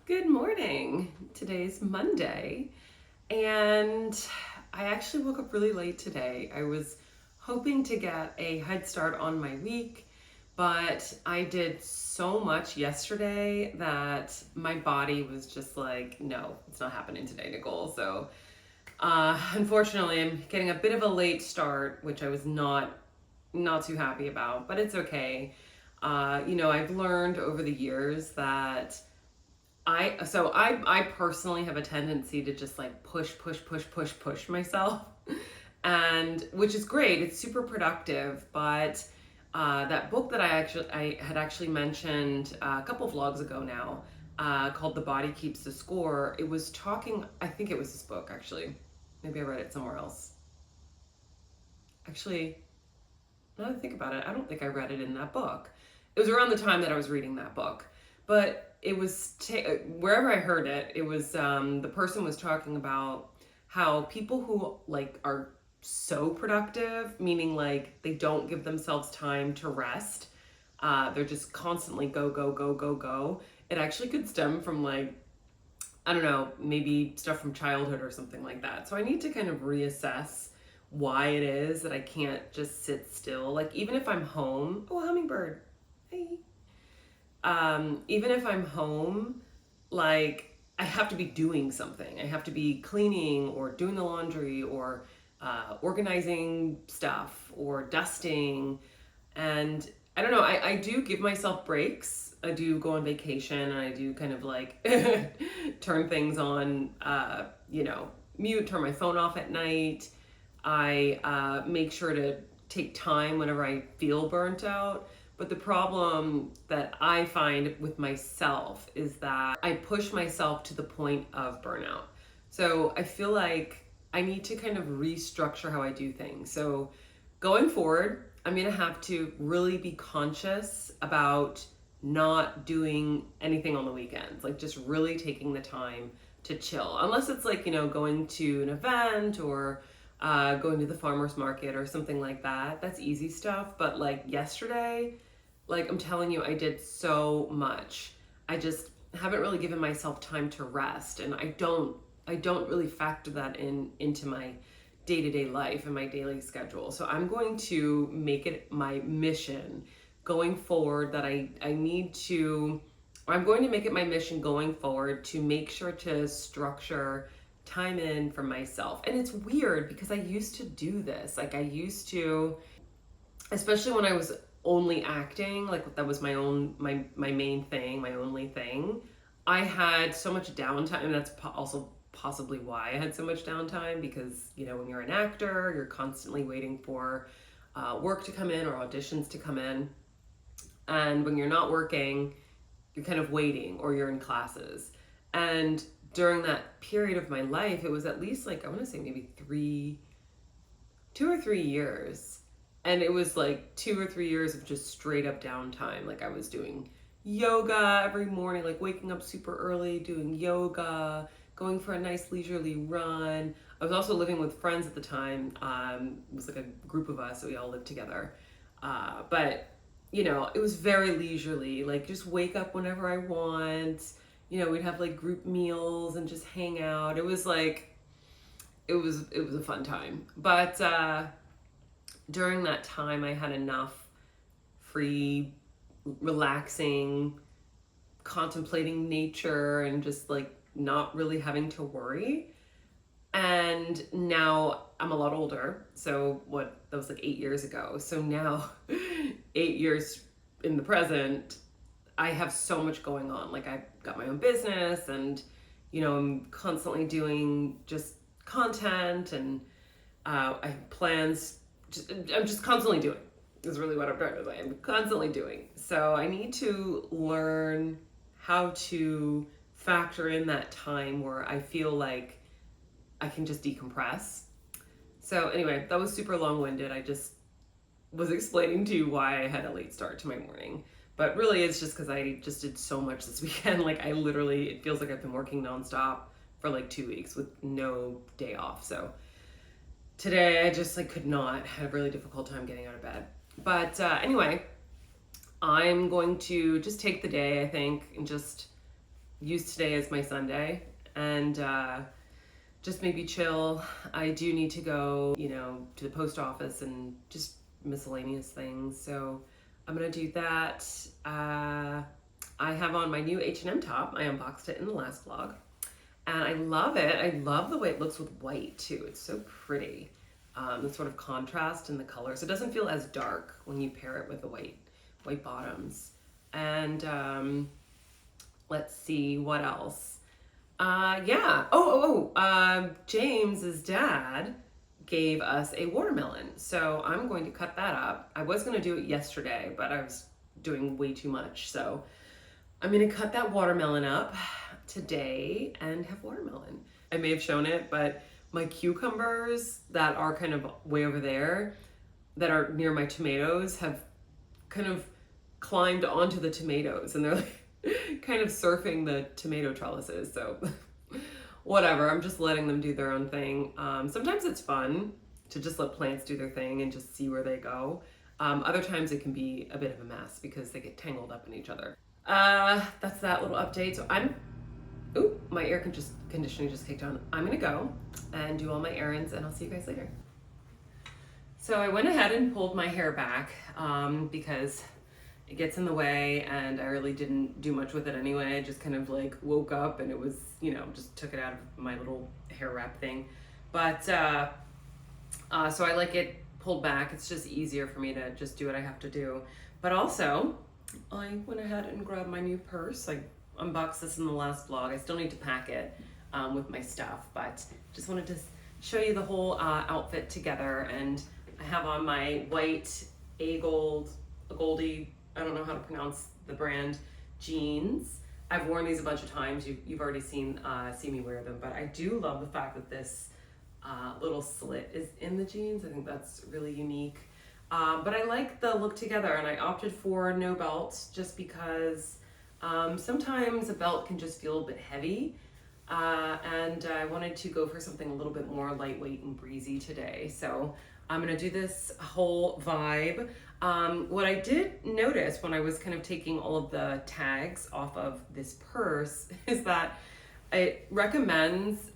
Good morning. Today's Monday, and I actually woke up really late today. I was hoping to get a head start on my week, but I did so much yesterday that my body was just like, no, it's not happening today, Nicole. So, unfortunately, I'm getting a bit of a late start, which I was not too happy about, but it's okay. I've learned over the years that I personally have a tendency to just like push myself, and which is great. It's super productive, but that book that I had actually mentioned a couple vlogs ago now, called "The Body Keeps the Score." It was talking. I think it was this book actually. Maybe I read it somewhere else. Actually, now that I think about it, I don't think I read it in that book. It was around the time that I was reading that book, but it was wherever I heard it. It was the person was talking about how people who like are so productive, meaning like they don't give themselves time to rest. They're just constantly go go go go go. It actually could stem from like, I don't know, maybe stuff from childhood or something like that. So I need to kind of reassess why it is that I can't just sit still. Like even if I'm home, oh, hummingbird, hey. Even if I'm home, like I have to be doing something. I have to be cleaning or doing the laundry or organizing stuff or dusting. And I don't know, I do give myself breaks. I do go on vacation and I do kind of like turn things on, mute, turn my phone off at night. I make sure to take time whenever I feel burnt out. But the problem that I find with myself is that I push myself to the point of burnout. So I feel like I need to kind of restructure how I do things. So going forward, I'm going to have to really be conscious about not doing anything on the weekends, like just really taking the time to chill. Unless it's like, going to an event or going to the farmer's market or something like that. That's easy stuff. But like yesterday, like I'm telling you, I did so much. I just haven't really given myself time to rest, and I don't really factor that into my day-to-day life and my daily schedule. So I'm going to make it my mission going forward that I'm going to make it my mission going forward to make sure to structure time in for myself. And it's weird because I used to do this. Like I used to, especially when I was only acting, like that was my main thing, my only thing. I had so much downtime, and that's also possibly why I had so much downtime, because when you're an actor, you're constantly waiting for work to come in or auditions to come in, and when you're not working, you're kind of waiting or you're in classes. And during that period of my life, it was at least like, I want to say maybe 2 or 3 years. And it was like 2 or 3 years of just straight up downtime. Like I was doing yoga every morning, like waking up super early, doing yoga, going for a nice leisurely run. I was also living with friends at the time. It was like a group of us, so we all lived together. But it was very leisurely, like just wake up whenever I want. We'd have like group meals and just hang out. It was like, it was a fun time. But during that time, I had enough free, relaxing, contemplating nature and just like not really having to worry. And now I'm a lot older. So that was like 8 years ago. So now 8 years in the present, I have so much going on. Like I've got my own business, and I'm constantly doing just content, and I have plans. I'm just constantly doing is really what I'm trying to say. I'm constantly doing. So I need to learn how to factor in that time where I feel like I can just decompress. So anyway, that was super long-winded. I just was explaining to you why I had a late start to my morning. But really it's just because I just did so much this weekend. Like it feels like I've been working nonstop for like 2 weeks with no day off. So today I just like could not, had a really difficult time getting out of bed. But anyway, I'm going to just take the day, I think, and just use today as my Sunday and just maybe chill. I do need to go, to the post office and just miscellaneous things. So I'm gonna do that. I have on my new H&M top. I unboxed it in the last vlog. And I love it. I love the way it looks with white too. It's so pretty. The sort of contrast in the colors. It doesn't feel as dark when you pair it with the white bottoms. And let's see what else. Yeah. James's dad gave us a watermelon. So I'm going to cut that up. I was going to do it yesterday, but I was doing way too much. So I'm going to cut that watermelon up today and have watermelon. I may have shown it, but my cucumbers that are kind of way over there, that are near my tomatoes, have kind of climbed onto the tomatoes and they're like kind of surfing the tomato trellises. So whatever, I'm just letting them do their own thing. Sometimes it's fun to just let plants do their thing and just see where they go. Other times it can be a bit of a mess because they get tangled up in each other. That's that little update. So my air conditioning just kicked on. I'm gonna go and do all my errands and I'll see you guys later. So I went ahead and pulled my hair back because it gets in the way and I really didn't do much with it anyway. I just kind of like woke up and it was, just took it out of my little hair wrap thing. But so I like it pulled back. It's just easier for me to just do what I have to do. But also I went ahead and grabbed my new purse. I unboxed this in the last vlog. I still need to pack it with my stuff, but just wanted to show you the whole outfit together. And I have on my white Goldie, I don't know how to pronounce the brand, jeans. I've worn these a bunch of times. You've already seen me wear them, but I do love the fact that this little slit is in the jeans. I think that's really unique. But I like the look together, and I opted for no belt just because sometimes a belt can just feel a bit heavy. And I wanted to go for something a little bit more lightweight and breezy today. So I'm gonna do this whole vibe. What I did notice when I was kind of taking all of the tags off of this purse is that it recommends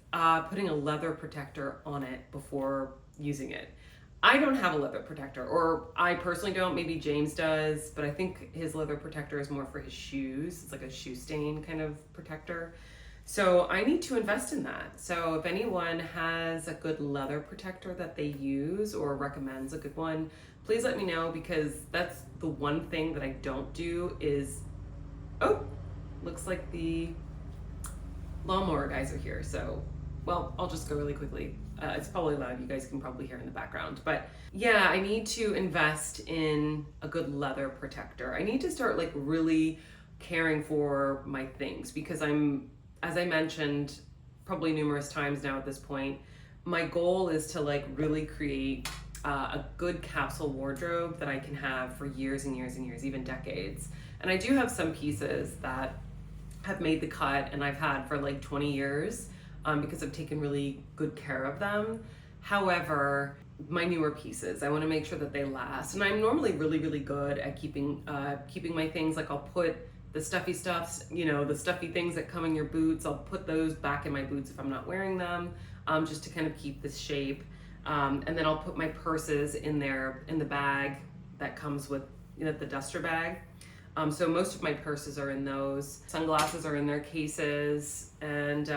putting a leather protector on it before using it. I don't have a leather protector, or I personally don't, maybe James does, but I think his leather protector is more for his shoes. It's like a shoe stain kind of protector. So I need to invest in that. So if anyone has a good leather protector that they use or recommends a good one, please let me know, because that's the one thing that I don't do is, looks like the lawnmower guys are here. So, well, I'll just go really quickly. It's probably loud, you guys can probably hear in the background. But yeah, I need to invest in a good leather protector. I need to start like really caring for my things, because as I mentioned probably numerous times now at this point, my goal is to like really create a good capsule wardrobe that I can have for years and years and years, even decades. And I do have some pieces that have made the cut and I've had for like 20 years because I've taken really good care of them. However, my newer pieces, I want to make sure that they last. And I'm normally really, really good at keeping my things. Like I'll put the stuffy stuffs, the stuffy things that come in your boots, I'll put those back in my boots if I'm not wearing them, just to kind of keep this shape. And then I'll put my purses in there, in the bag that comes with, the duster bag. So most of my purses are in those. Sunglasses are in their cases, and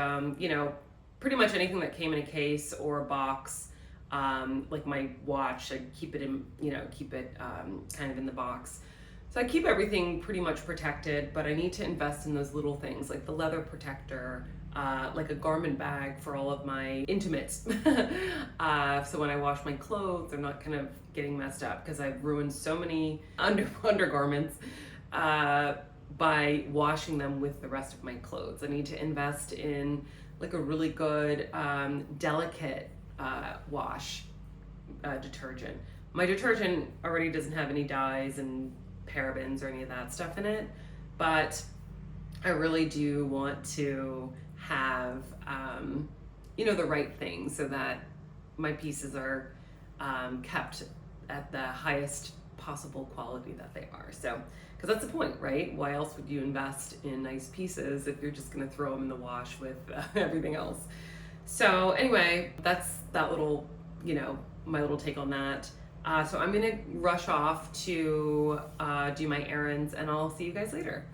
pretty much anything that came in a case or a box, like my watch, I keep it in, kind of in the box. So I keep everything pretty much protected, but I need to invest in those little things like the leather protector, like a garment bag for all of my intimates. So when I wash my clothes, they're not kind of getting messed up, because I've ruined so many undergarments by washing them with the rest of my clothes. I need to invest in like a really good, delicate wash detergent. My detergent already doesn't have any dyes and parabens or any of that stuff in it, but I really do want to have the right things so that my pieces are kept at the highest possible quality that they are. So, because that's the point, right? Why else would you invest in nice pieces if you're just going to throw them in the wash with everything else? So anyway, that's that little, my little take on that. So I'm gonna rush off to do my errands, and I'll see you guys later.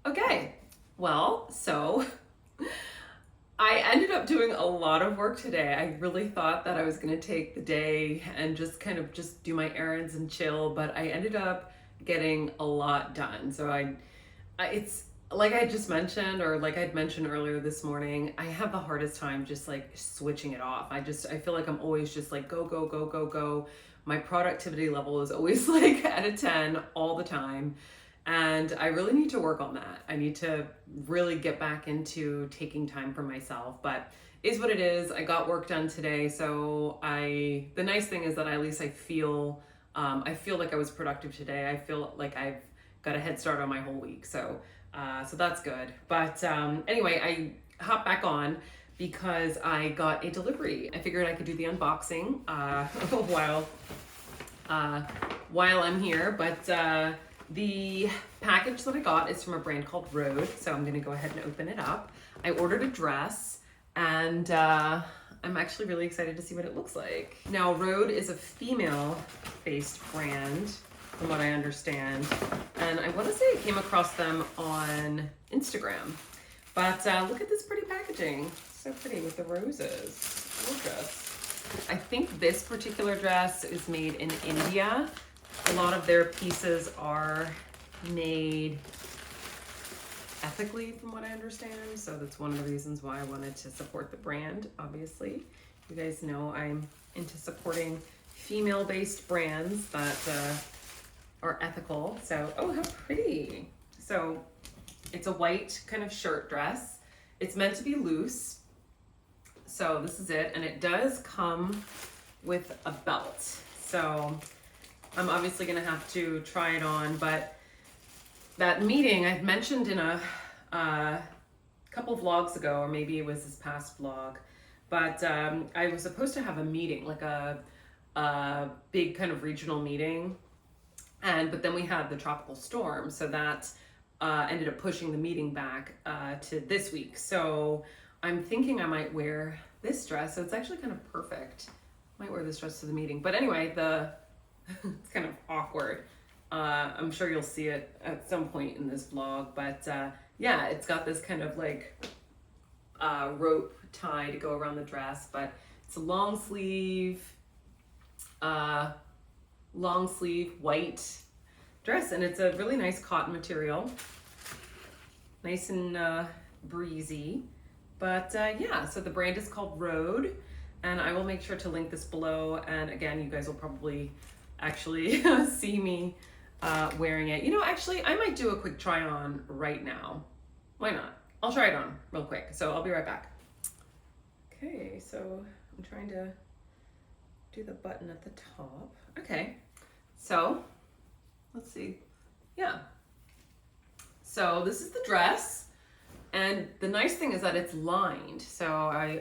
Okay, well, so I ended up doing a lot of work today. I really thought that I was gonna take the day and just kind of just do my errands and chill, but I ended up getting a lot done. So it's like I just mentioned, or like I'd mentioned earlier this morning, I have the hardest time just like switching it off. I feel like I'm always just like go, go, go, go, go. My productivity level is always like at a 10 all the time. And I really need to work on that. I need to really get back into taking time for myself, but is what it is. I got work done today. So the nice thing is that at least I feel like I was productive today. I feel like I've got a head start on my whole week. So that's good. But anyway, I hopped back on because I got a delivery. I figured I could do the unboxing while I'm here. But the package that I got is from a brand called Rhode. So I'm gonna go ahead and open it up. I ordered a dress, and I'm actually really excited to see what it looks like. Now, Rhode is a female-based brand, from what I understand. And I want to say I came across them on Instagram. But look at this pretty packaging. So pretty with the roses. Gorgeous. I think this particular dress is made in India. A lot of their pieces are made ethically, from what I understand. So that's one of the reasons why I wanted to support the brand, obviously. You guys know I'm into supporting female-based brands that are ethical. So, oh, how pretty. So it's a white kind of shirt dress. It's meant to be loose. So this is it. And it does come with a belt. So I'm obviously gonna have to try it on, but that meeting I'd mentioned in a couple of vlogs ago, or maybe it was this past vlog, but I was supposed to have a meeting, like a big kind of regional meeting, but then we had the tropical storm, so that ended up pushing the meeting back to this week. So I'm thinking I might wear this dress, so it's actually kind of perfect. Might wear this dress to the meeting, but anyway, it's kind of awkward. I'm sure you'll see it at some point in this vlog, but yeah, it's got this kind of like rope tie to go around the dress, but it's a long sleeve white dress, and it's a really nice cotton material, nice and breezy. But yeah, so the brand is called Rhode, and I will make sure to link this below. And again, you guys will probably actually see me wearing it. Actually, I might do a quick try on right now. Why not? I'll try it on real quick. So I'll be right back. Okay, so I'm trying to do the button at the top. Okay, so let's see. Yeah. So this is the dress, and the nice thing is that it's lined. So I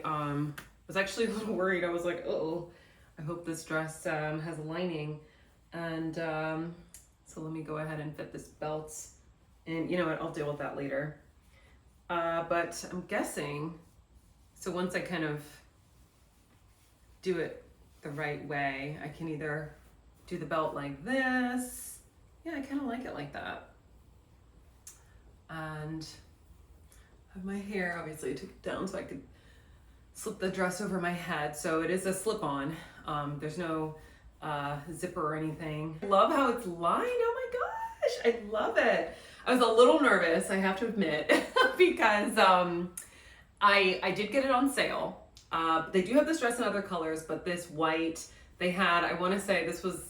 was actually a little worried. I was like, oh, I hope this dress has a lining. And so let me go ahead and fit this belt. And you know what, I'll deal with that later. But I'm guessing, so once I kind of do it the right way, I can either do the belt like this. Yeah, I kind of like it like that. And have my hair, obviously I took it down so I could slip the dress over my head. So it is a slip-on. There's no zipper or anything. I love how it's lined. Oh my gosh, I love it. I was a little nervous, I have to admit, because I did get it on sale. They do have this dress in other colors, but this white, they had, I want to say this was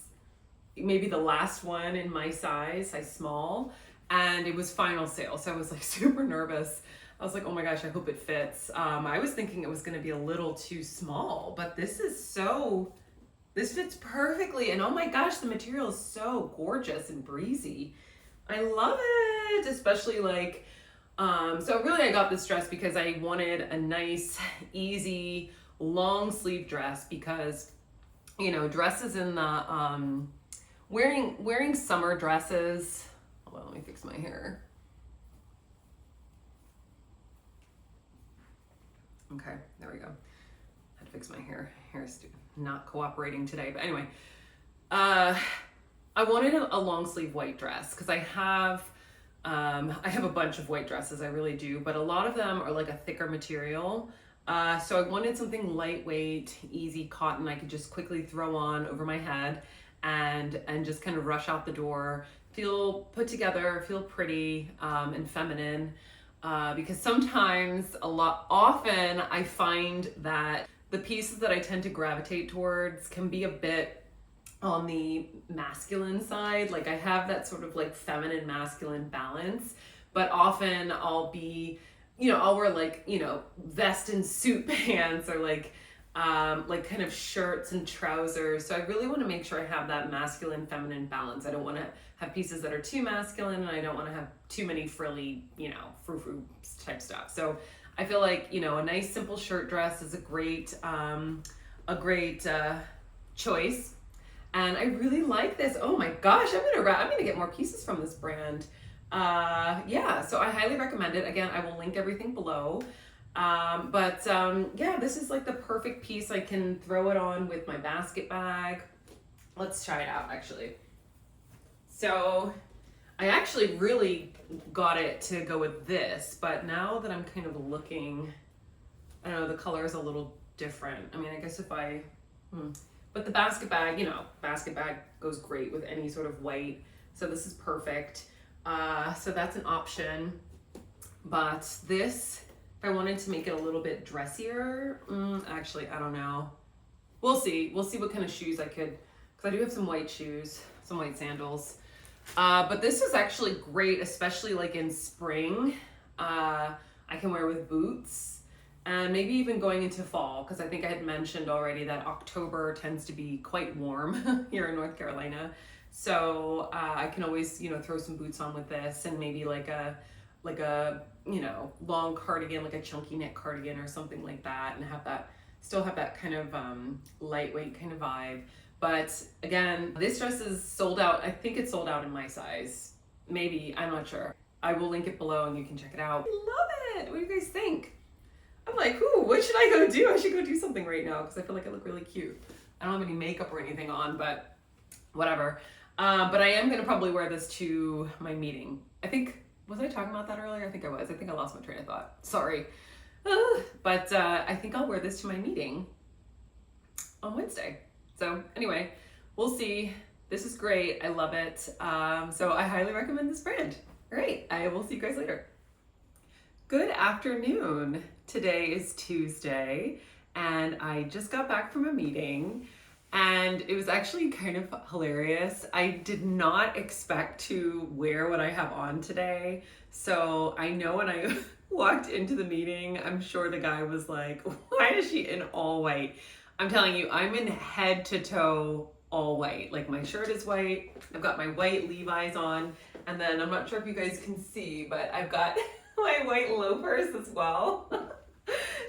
maybe the last one in my size small, and it was final sale. So I was like super nervous. I was like, oh my gosh, I hope it fits. I was thinking it was going to be a little too small, but this fits perfectly. And oh my gosh, the material is so gorgeous and breezy. I love it, especially like, so really I got this dress because I wanted a nice, easy, long sleeve dress because dresses in the, wearing summer dresses. Hold on, let me fix my hair. Okay, there we go. I had to fix my hair. Hair's not cooperating today, but anyway. I wanted a long sleeve white dress because I have a bunch of white dresses, I really do, but a lot of them are like a thicker material. So I wanted something lightweight, easy cotton I could just quickly throw on over my head and just kind of rush out the door, feel put together, feel pretty and feminine. Because sometimes, often I find that the pieces that I tend to gravitate towards can be a bit on the masculine side. Like I have that sort of like feminine masculine balance, but often I'll wear like, vest and suit pants or like kind of shirts and trousers. So I really want to make sure I have that masculine feminine balance. I don't want to have pieces that are too masculine, and I don't want to have too many frilly, frou-frou type stuff. So I feel like, a nice simple shirt dress is a great choice. And I really like this. Oh my gosh, I'm gonna get more pieces from this brand. Yeah, so I highly recommend it. Again, I will link everything below. Yeah, this is like the perfect piece. I can throw it on with my basket bag. Let's try it out actually. So I actually really got it to go with this, but now that I'm kind of looking, I don't know, the color is a little different. I mean, I guess if I, but the basket bag goes great with any sort of white. So this is perfect. So that's an option. But this, if I wanted to make it a little bit dressier, actually, I don't know. We'll see. We'll see what kind of shoes I could, because I do have some white shoes, some white sandals. But this is actually great, especially like in spring. I can wear with boots. And maybe even going into fall, because I think I had mentioned already that October tends to be quite warm here in North Carolina. So I can always, throw some boots on with this, and maybe like a long cardigan, like a chunky knit cardigan or something like that, and still have that kind of lightweight kind of vibe. But again, this dress is sold out. I think it's sold out in my size. Maybe, I'm not sure. I will link it below and you can check it out. I love it. What do you guys think? I'm like, ooh, what should I go do? I should go do something right now because I feel like I look really cute. I don't have any makeup or anything on, but whatever. But I am going to probably wear this to my meeting. Was I talking about that earlier? I think I was. I think I lost my train of thought. Sorry. But I think I'll wear this to my meeting on Wednesday. So anyway, we'll see. This is great. I love it. So I highly recommend this brand. All right. I will see you guys later. Good afternoon. Today is Tuesday, and I just got back from a meeting, and it was actually kind of hilarious. I did not expect to wear what I have on today. So I know when I walked into the meeting, I'm sure the guy was like, why is she in all white? I'm telling you, I'm in head to toe all white. Like my shirt is white. I've got my white Levi's on, and then I'm not sure if you guys can see, but I've got my white loafers as well.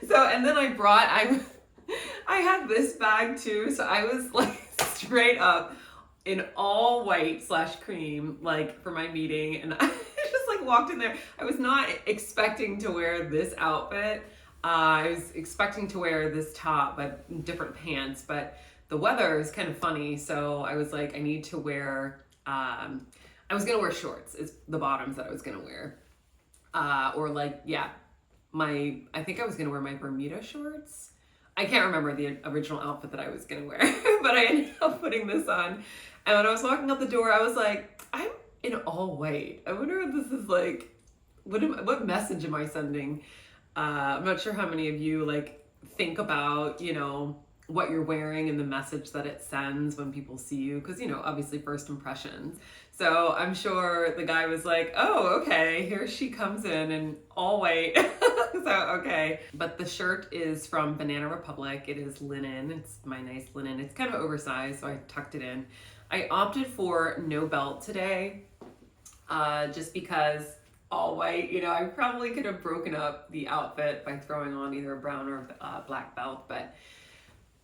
So, and then I had this bag too. So I was like straight up in all white / cream, like for my meeting. And I just like walked in there. I was not expecting to wear this outfit. I was expecting to wear this top, but different pants, but the weather is kind of funny. So I was like, I need to wear, I was going to wear shorts. It's the bottoms that I was going to wear. Or like, yeah, I think I was going to wear my Bermuda shorts. I can't remember the original outfit that I was going to wear, but I ended up putting this on. And when I was walking out the door, I was like, I'm in all white. I wonder if this is like, what message am I sending? I'm not sure how many of you like think about, what you're wearing and the message that it sends when people see you. Cause obviously first impressions. So I'm sure the guy was like, oh, okay, here she comes in all white. So, okay. But the shirt is from Banana Republic. It is linen. It's my nice linen. It's kind of oversized, so I tucked it in. I opted for no belt today, just because all white, I probably could have broken up the outfit by throwing on either a brown or black belt, but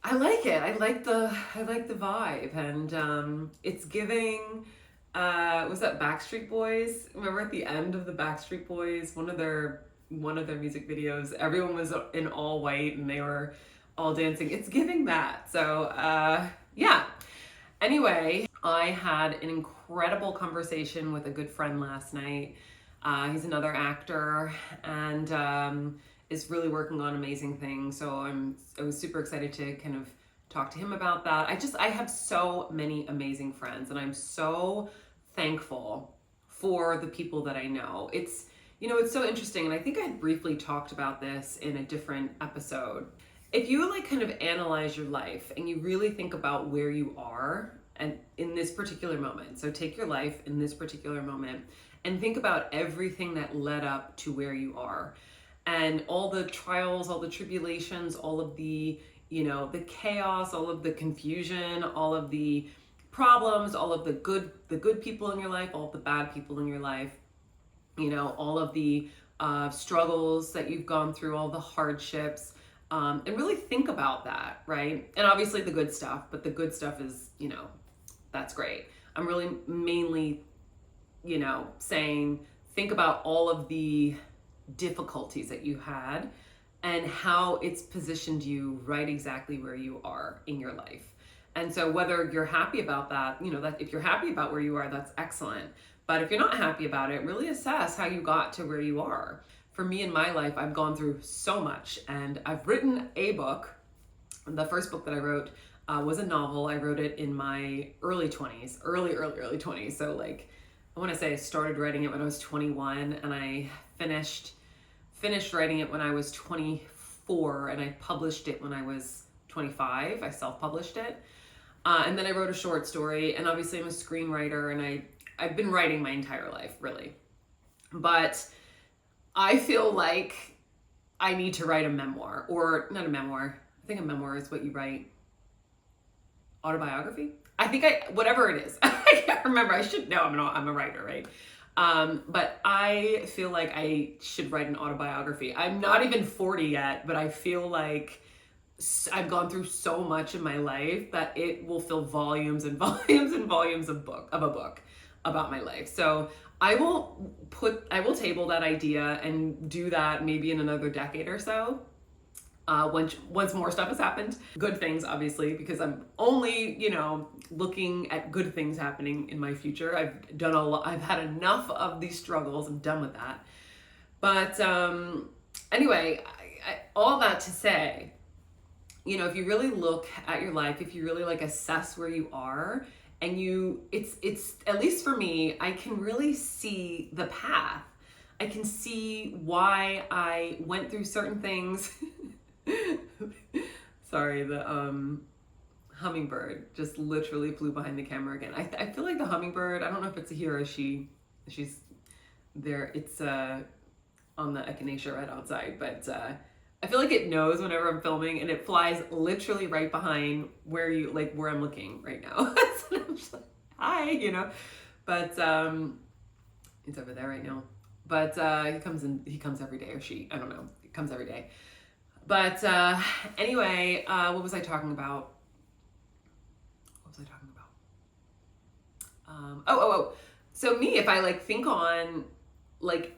I like it. I like the vibe, and it's giving. Was that Backstreet Boys? Remember at the end of the Backstreet Boys, one of their music videos, everyone was in all white and they were all dancing. It's giving that. So yeah. Anyway, I had an incredible conversation with a good friend last night. He's another actor and is really working on amazing things. So I was super excited to kind of talk to him about that. I have so many amazing friends, and I'm so thankful for the people that I know. It's so interesting, and I think I had briefly talked about this in a different episode. If you like kind of analyze your life and you really think about where you are and in this particular moment, so take your life in this particular moment and think about everything that led up to where you are and all the trials, all the tribulations, all of the, the chaos, all of the confusion, all of the problems, all of the good people in your life, all of the bad people in your life, all of the struggles that you've gone through, all the hardships, and really think about that, right? And obviously the good stuff, but the good stuff is, that's great. I'm really mainly, saying, think about all of the difficulties that you had and how it's positioned you right exactly where you are in your life. And so whether you're happy about that, that if you're happy about where you are, that's excellent. But if you're not happy about it, really assess how you got to where you are. For me in my life, I've gone through so much, and I've written a book. The first book that I wrote was a novel. I wrote it in my early 20s, early 20s. So like, I want to say I started writing it when I was 21, and I finished writing it when I was 24, and I published it when I was 25. I self-published it. And then I wrote a short story, and obviously I'm a screenwriter, and I've been writing my entire life, really. But I feel like I need to write a memoir, or not a memoir. I think a memoir is what you write. Autobiography? Whatever it is. I can't remember. I should know. I'm a writer, right? But I feel like I should write an autobiography. I'm not even 40 yet, but I feel like I've gone through so much in my life that it will fill volumes and volumes and volumes of a book about my life. So I will table that idea and do that maybe in another decade or so. Once more stuff has happened, good things, obviously, because I'm only, looking at good things happening in my future. I've done a lot. I've had enough of these struggles. I'm done with that. But anyway, all that to say, if you really look at your life, if you really like assess where you are, and it's at least for me, I can really see the path. I can see why I went through certain things. Sorry, the hummingbird just literally flew behind the camera again. I feel like the hummingbird, I don't know if it's a he or a she. She's there. It's on the echinacea right outside, but I feel like it knows whenever I'm filming, and it flies literally right behind where I'm looking right now. So I'm just like, hi, but it's over there right now. But he comes every day, or she, I don't know. It comes every day. But anyway, what was I talking about? So me, if I think on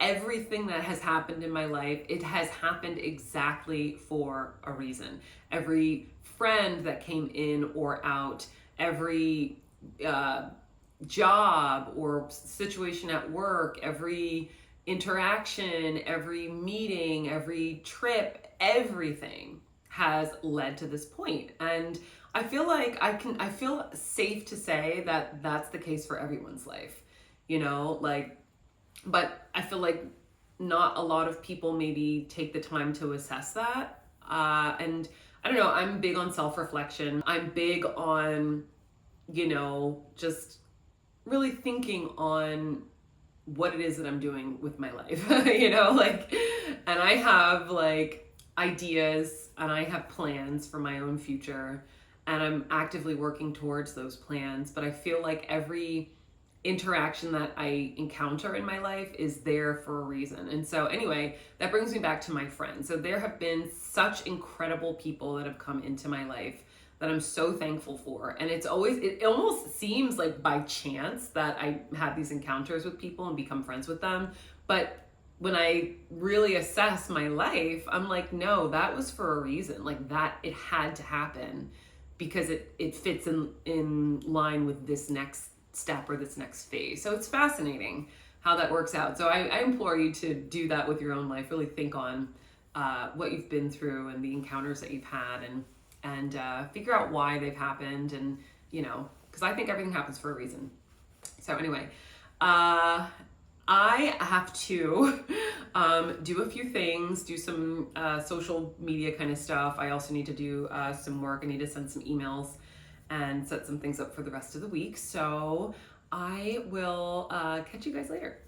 everything that has happened in my life, it has happened exactly for a reason. Every friend that came in or out, every job or situation at work, every interaction, every meeting, every trip, everything has led to this point. And I feel like I feel safe to say that that's the case for everyone's life, but I feel like not a lot of people maybe take the time to assess that. And I don't know, I'm big on self-reflection. I'm big on, just really thinking on what it is that I'm doing with my life, and I have ideas and I have plans for my own future, and I'm actively working towards those plans. But I feel like every interaction that I encounter in my life is there for a reason. And so anyway, that brings me back to my friends. So there have been such incredible people that have come into my life that I'm so thankful for. And it almost seems like by chance that I have these encounters with people and become friends with them. But when I really assess my life, I'm like, no, that was for a reason. Like that, it had to happen because it fits in line with this next step or this next phase. So it's fascinating how that works out. So I implore you to do that with your own life. Really think on what you've been through and the encounters that you've had, and figure out why they've happened. And because I think everything happens for a reason. So anyway, I have to do a few things, do some social media kind of stuff. I also need to do some work. I need to send some emails and set some things up for the rest of the week. So I will catch you guys later.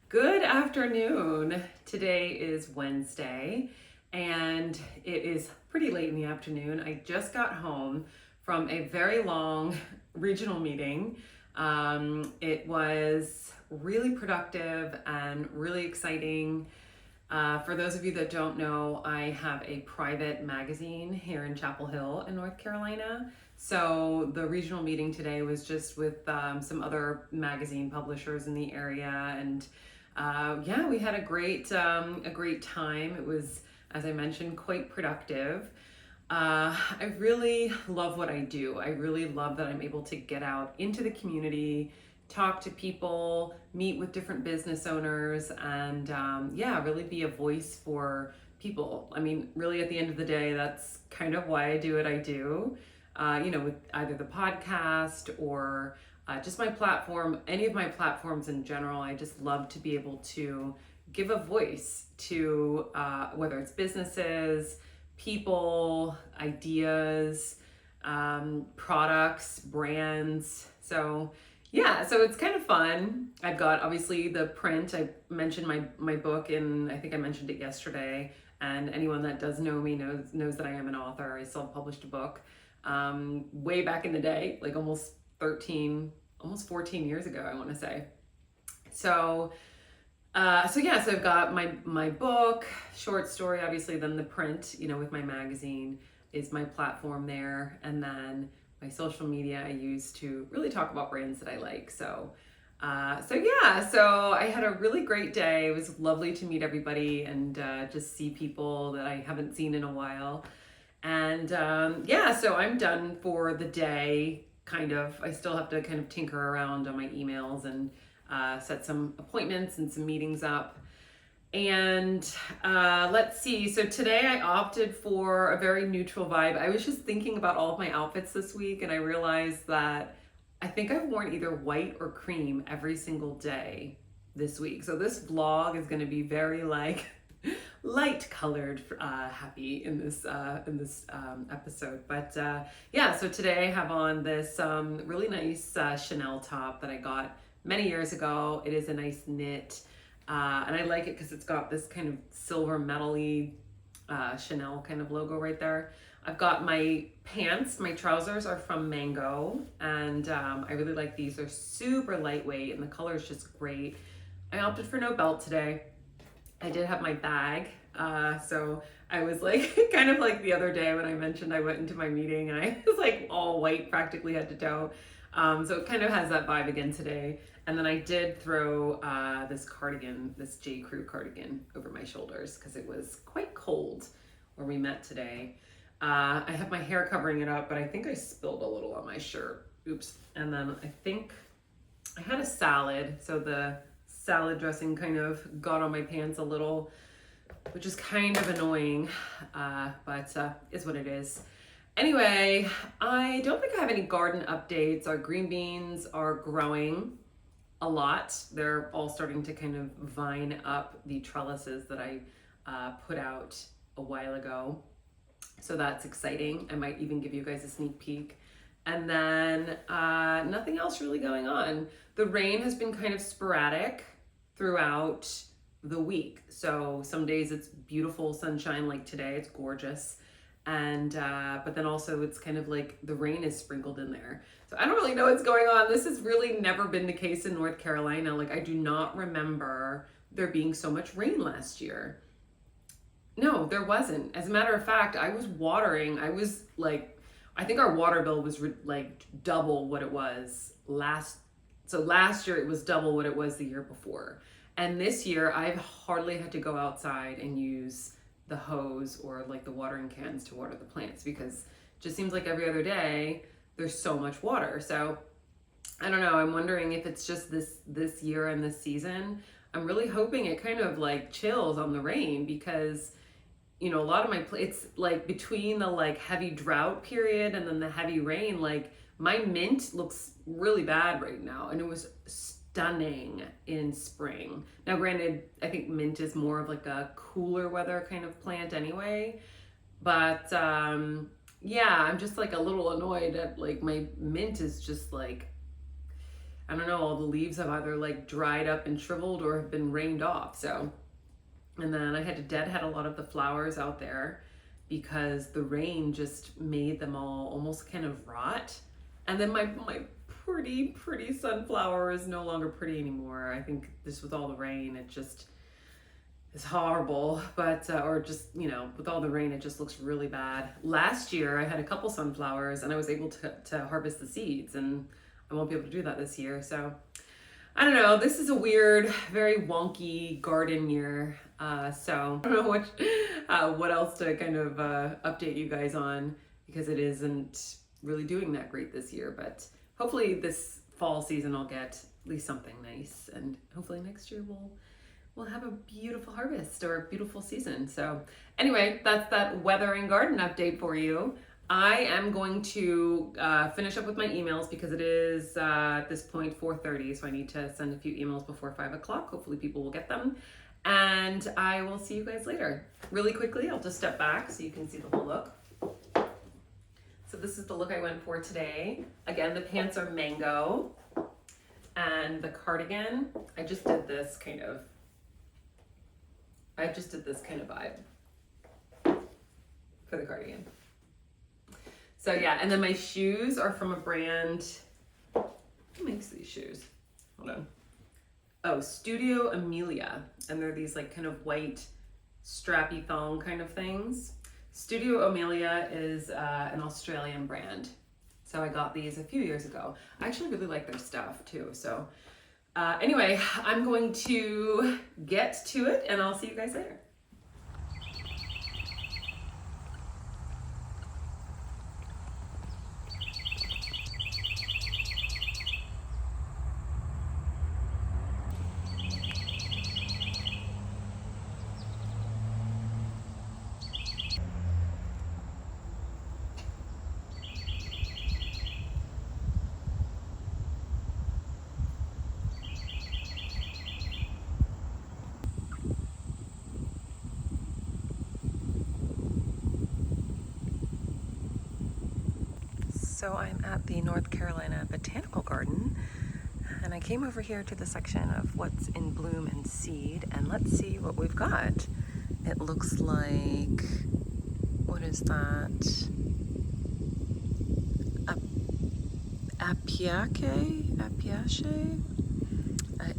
Good afternoon. Today is Wednesday and it is pretty late in the afternoon. I just got home from a very long regional meeting. It was really productive and really exciting. For those of you that don't know, I have a private magazine here in Chapel Hill in North Carolina. So the regional meeting today was just with some other magazine publishers in the area, and yeah, we had a great time. It was, as I mentioned, quite productive. I really love what I do. I really love that I'm able to get out into the community, talk to people, meet with different business owners, and yeah, really be a voice for people. I mean, really at the end of the day, that's kind of why I do what I do. With either the podcast or just my platform, any of my platforms in general, I just love to be able to give a voice to whether it's businesses, people, ideas, products, brands. So yeah, so it's kind of fun. I've got obviously the print. I mentioned my book, and I think I mentioned it yesterday. And anyone that does know me knows that I am an author. I still published a book way back in the day, like almost 14 years ago, I want to say. So yeah, so I've got my book, short story, obviously, then the print, with my magazine is my platform there. And then my social media I use to really talk about brands that I like. So yeah, so I had a really great day. It was lovely to meet everybody and just see people that I haven't seen in a while. And yeah, so I'm done for the day, kind of. I still have to kind of tinker around on my emails and set some appointments and some meetings up. And let's see, so today I opted for a very neutral vibe. I was just thinking about all of my outfits this week, and I realized that I think I've worn either white or cream every single day this week. So this vlog is going to be very light colored, happy in this episode. But yeah, so today I have on this really nice Chanel top that I got many years ago. It is a nice knit, and I like it because it's got this kind of silver metal-y Chanel kind of logo right there. I've got my pants, my trousers are from Mango, and I really like these. They're super lightweight and the color is just great. I opted for no belt today. I did have my bag, so I was like, kind of like the other day when I mentioned I went into my meeting and I was like all white practically head to toe. So it kind of has that vibe again today. And then I did throw this cardigan, this J. Crew cardigan over my shoulders because it was quite cold where we met today. I have my hair covering it up, but I think I spilled a little on my shirt. Oops. And then I think I had a salad, so the salad dressing kind of got on my pants a little, which is kind of annoying, but is what it is. Anyway, I don't think I have any garden updates. Our green beans are growing a lot. They're all starting to kind of vine up the trellises that I put out a while ago. So that's exciting. I might even give you guys a sneak peek. And then nothing else really going on. The rain has been kind of sporadic throughout the week. So some days it's beautiful sunshine, like today, it's gorgeous. And but then also it's kind of like the rain is sprinkled in there. So I don't really know what's going on. This has really never been the case in North Carolina. Like, I do not remember there being so much rain last year. No, there wasn't. As a matter of fact, I was watering. I was like I think our water bill was like double what it was last. So last year it was double what it was the year before. And this year I've hardly had to go outside and use the hose or like the watering cans to water the plants, because it just seems like every other day there's so much water. So I don't know. I'm wondering if it's just this year and this season. I'm really hoping it kind of like chills on the rain, because a lot of it's like between the like heavy drought period and then the heavy rain, like my mint looks really bad right now, and it was stunning in spring. Now granted, I think mint is more of like a cooler weather kind of plant anyway, but yeah, I'm just like a little annoyed at like my mint is just like, I don't know, all the leaves have either like dried up and shriveled or have been rained off. So, and then I had to deadhead a lot of the flowers out there because the rain just made them all almost kind of rot. And then my pretty sunflower is no longer pretty anymore. I think just with all the rain, it just is horrible. But or just with all the rain, it just looks really bad. Last year I had a couple sunflowers and I was able to harvest the seeds, and I won't be able to do that this year. So I don't know. This is a weird, very wonky garden year. So I don't know what else to kind of update you guys on, because it isn't really doing that great this year. But hopefully this fall season I'll get at least something nice, and hopefully next year we'll have a beautiful harvest or a beautiful season. So anyway, that's that weather and garden update for you. I am going to finish up with my emails because it is at this point 4:30, so I need to send a few emails before 5 o'clock. Hopefully people will get them, and I will see you guys later. Really quickly, I'll just step back so you can see the whole look. So this is the look I went for today. Again, the pants are mango, and the cardigan, I just did this kind of vibe for the cardigan. So yeah, and then my shoes are from a brand, who makes these shoes? Hold on. Oh, Studio Amelia. And they're these like kind of white strappy thong kind of things. Studio Amelia is an Australian brand. So I got these a few years ago. I actually really like their stuff too. So anyway, I'm going to get to it and I'll see you guys later. So I'm at the North Carolina Botanical Garden, and I came over here to the section of what's in bloom and seed, and let's see what we've got. It looks like, what is that? Apiaceae?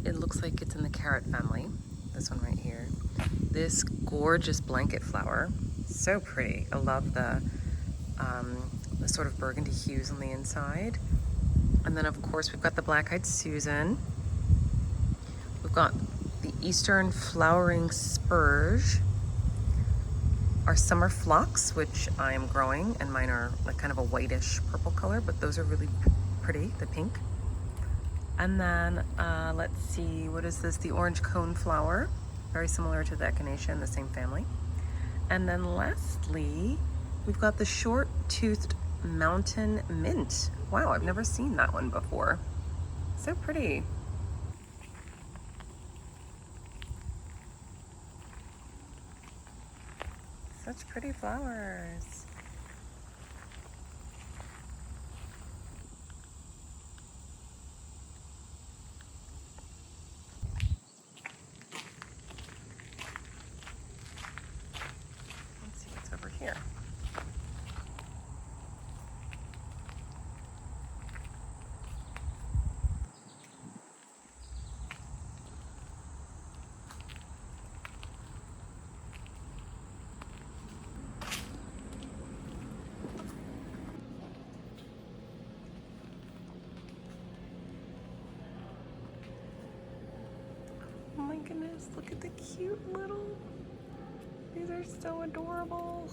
It looks like it's in the carrot family. This one right here. This gorgeous blanket flower, so pretty. I love the sort of burgundy hues on the inside. And then of course we've got the black-eyed Susan. We've got the Eastern flowering spurge. Our summer phlox, which I am growing, and mine are like kind of a whitish purple color, but those are really pretty, the pink. And then let's see, what is this? The orange cone flower, very similar to the echinacea, the same family. And then lastly, we've got the short-toothed mountain mint. Wow, I've never seen that one before. So pretty. Such pretty flowers. Let's see what's over here. goodness, look at the cute little, these are so adorable.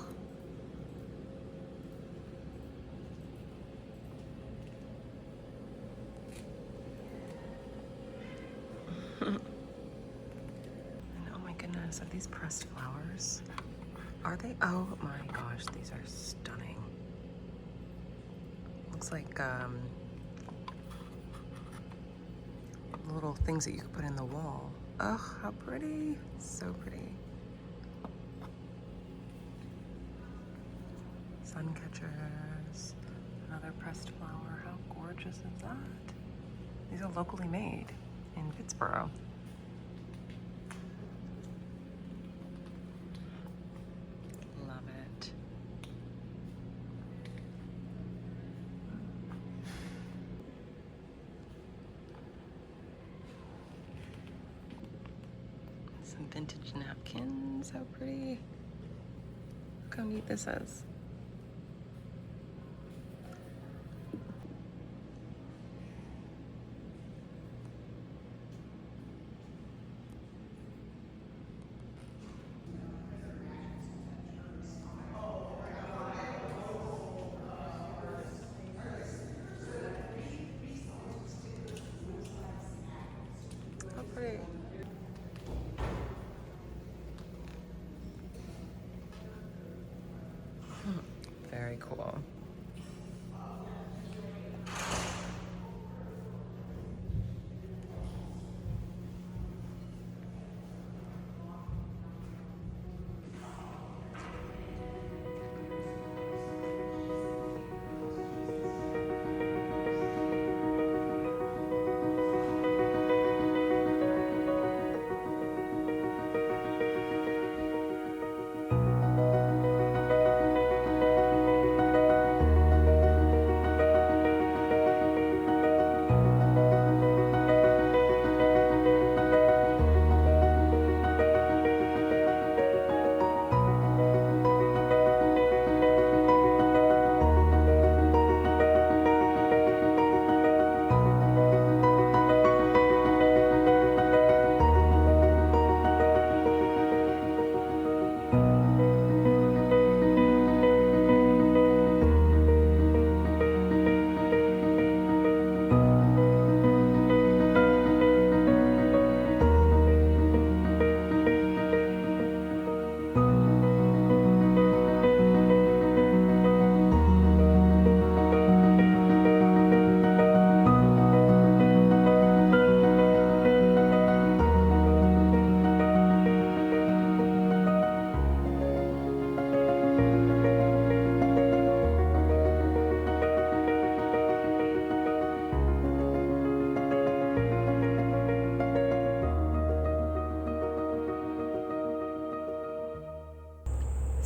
And oh my goodness, are these pressed flowers? Are they? Oh my gosh, these are stunning. Looks like little things that you could put in the wall. Oh, how pretty. So pretty. Sun catchers. Another pressed flower. How gorgeous is that? These are locally made in Pittsburgh. Love it. Some vintage napkins, how pretty. Look how neat this is. How pretty. Very cool.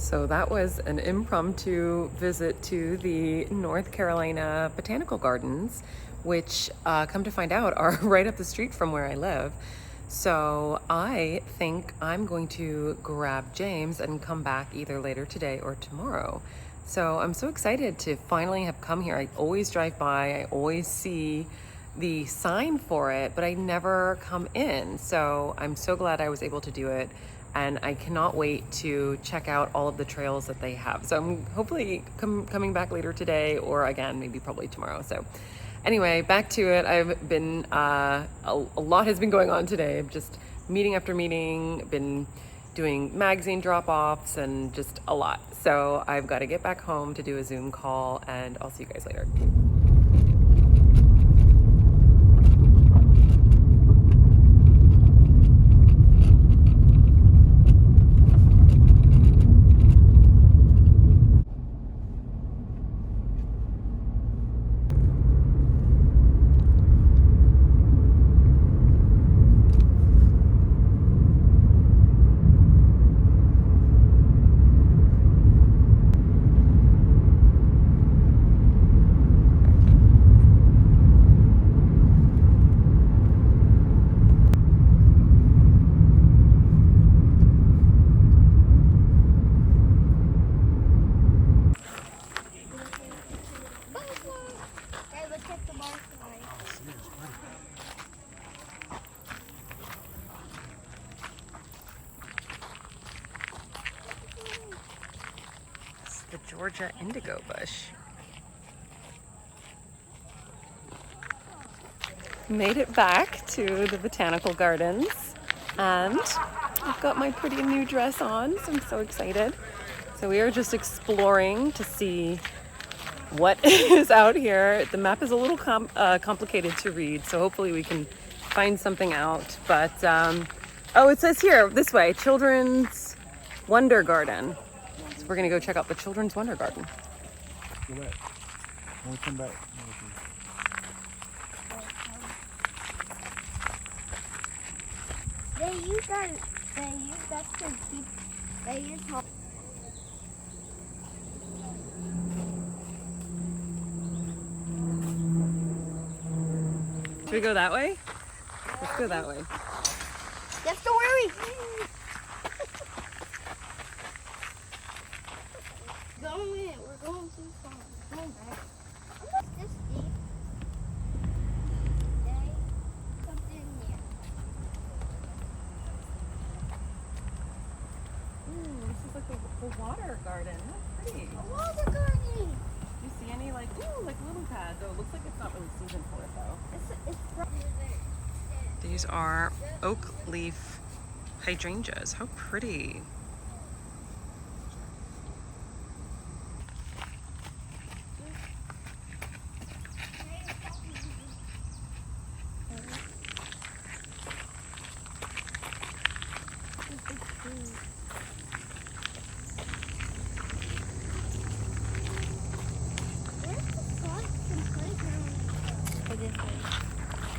So that was an impromptu visit to the North Carolina Botanical Gardens, which come to find out are right up the street from where I live. So I think I'm going to grab James and come back either later today or tomorrow. So I'm so excited to finally have come here. I always drive by, I always see the sign for it, but I never come in. So I'm so glad I was able to do it. And I cannot wait to check out all of the trails that they have. So I'm hopefully coming back later today, or again, maybe probably tomorrow. So anyway, back to it. I've been, a lot has been going on today. I'm just meeting after meeting, been doing magazine drop-offs and just a lot. So I've got to get back home to do a Zoom call, and I'll see you guys later. Georgia indigo bush. Made it back to the Botanical Gardens, and I've got my pretty new dress on, so I'm so excited. So we are just exploring to see what is out here. The map is a little complicated to read, so hopefully we can find something out. But oh, it says here, this way, Children's Wonder Garden. So we're gonna go check out the Children's Wonder Garden. Go back. When we come back. They use that to keep, they use how. Should we go that way? Let's go that way. You have to worry. We're going too far. Going back. This deep. They come in here. Ooh, this is like the water garden. That's pretty. A water garden. Do you see any like lily pads? Oh, it looks like it's not really season for it though. These are oak leaf hydrangeas. How pretty.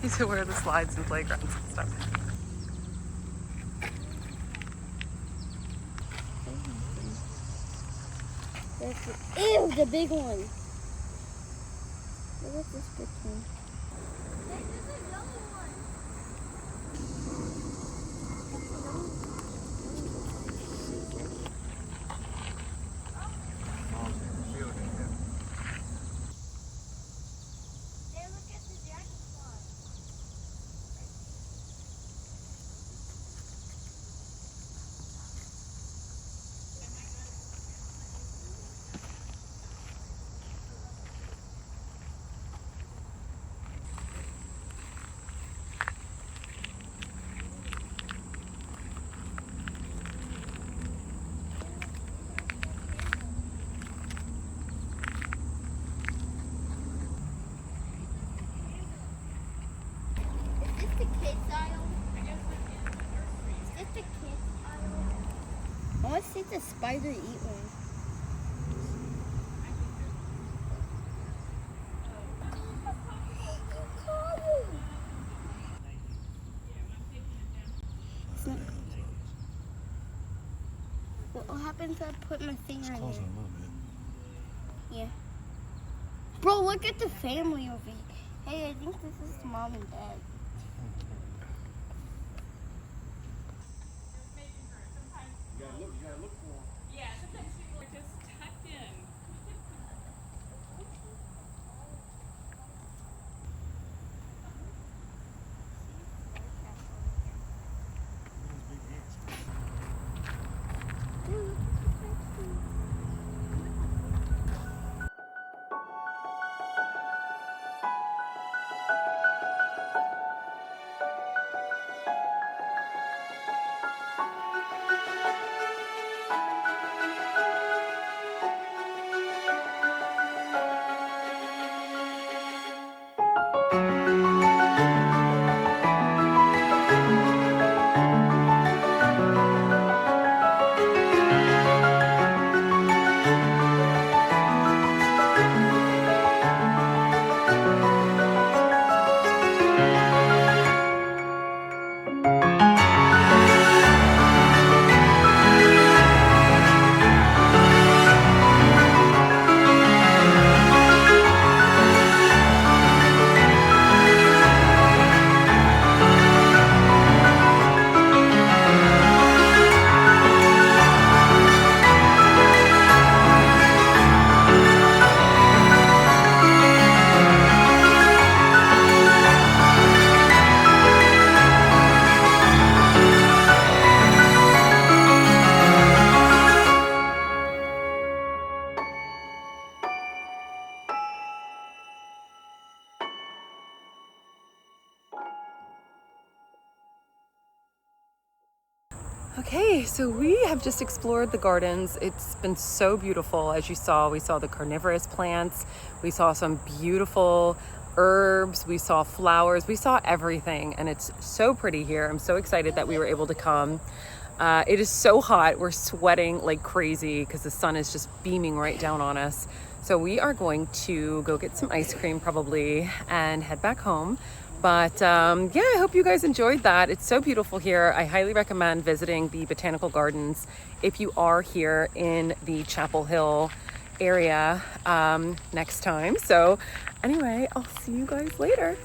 These are where the slides and playgrounds and stuff. Ew, the big one. Look at this big one. Is this the kids aisle? Is this the kids aisle? I want to see the spider eat one. What happens if I put my finger in Close it a there? little bit. Yeah. Bro, look at the family over here. Hey, I think this is mom and dad. You gotta look for them. Yeah, sometimes people are just tucked in. Okay, so we have just explored the gardens. It's been so beautiful. As you saw, we saw the carnivorous plants. We saw some beautiful herbs. We saw flowers. We saw everything, and it's so pretty here. I'm so excited that we were able to come. It is so hot. We're sweating like crazy because the sun is just beaming right down on us. So we are going to go get some ice cream probably and head back home. But yeah, I hope you guys enjoyed that. It's so beautiful here. I highly recommend visiting the Botanical Gardens if you are here in the Chapel Hill area next time. So anyway, I'll see you guys later.